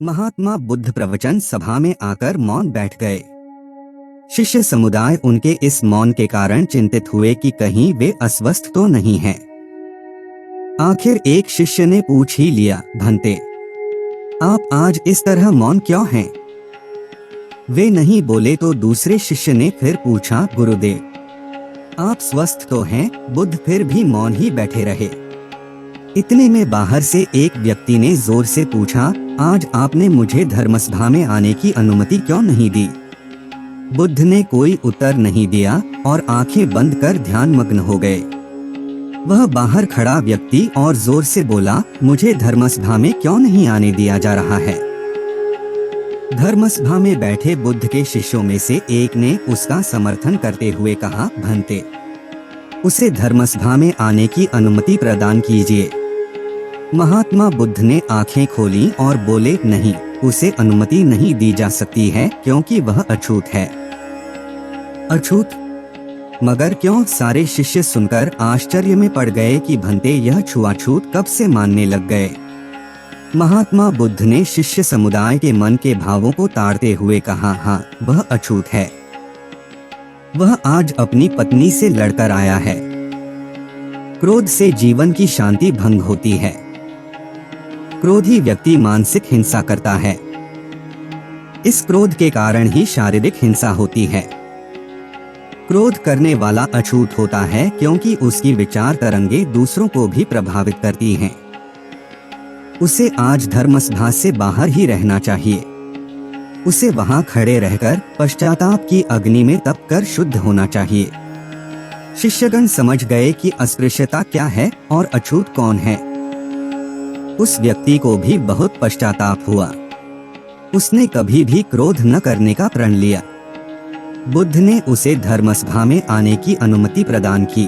महात्मा बुद्ध प्रवचन सभा में आकर मौन बैठ गए। शिष्य समुदाय उनके इस मौन के कारण चिंतित हुए कि कहीं वे अस्वस्थ तो नहीं हैं। आखिर एक शिष्य ने पूछ ही लिया, भंते, आप आज इस तरह मौन क्यों हैं? वे नहीं बोले तो दूसरे शिष्य ने फिर पूछा, गुरुदेव, आप स्वस्थ तो हैं? बुद्ध फिर भी मौन ही बैठे रहे। इतने में बाहर से एक व्यक्ति ने जोर से पूछा, आज आपने मुझे धर्मसभा में आने की अनुमति क्यों नहीं दी? बुद्ध ने कोई उत्तर नहीं दिया और आंखें बंद कर ध्यान मग्न हो गए। वह बाहर खड़ा व्यक्ति और जोर से बोला, मुझे धर्मसभा में क्यों नहीं आने दिया जा रहा है? धर्मसभा में बैठे बुद्ध के शिष्यों में से एक ने उसका समर्थन करते हुए कहा, भंते, उसे धर्मसभा में आने की अनुमति प्रदान कीजिए। महात्मा बुद्ध ने आंखें खोली और बोले, नहीं, उसे अनुमति नहीं दी जा सकती है क्योंकि वह अछूत है। अछूत? मगर क्यों? सारे शिष्य सुनकर आश्चर्य में पड़ गए कि भंते यह छुआछूत कब से मानने लग गए। महात्मा बुद्ध ने शिष्य समुदाय के मन के भावों को ताड़ते हुए कहा, हाँ, वह अछूत है। वह आज अपनी पत्नी से लड़कर आया है। क्रोध से जीवन की शांति भंग होती है। क्रोधी व्यक्ति मानसिक हिंसा करता है। इस क्रोध के कारण ही शारीरिक हिंसा होती है। क्रोध करने वाला अछूत होता है क्योंकि उसकी विचार तरंगे दूसरों को भी प्रभावित करती हैं। उसे आज धर्मसभा से बाहर ही रहना चाहिए। उसे वहां खड़े रहकर पश्चाताप की अग्नि में तप कर शुद्ध होना चाहिए। शिष्यगण समझ गए कि अस्पृश्यता क्या है और अछूत कौन है। उस व्यक्ति को भी बहुत पश्चाताप हुआ। उसने कभी भी क्रोध न करने का प्रण लिया। बुद्ध ने उसे धर्मसभा में आने की अनुमति प्रदान की।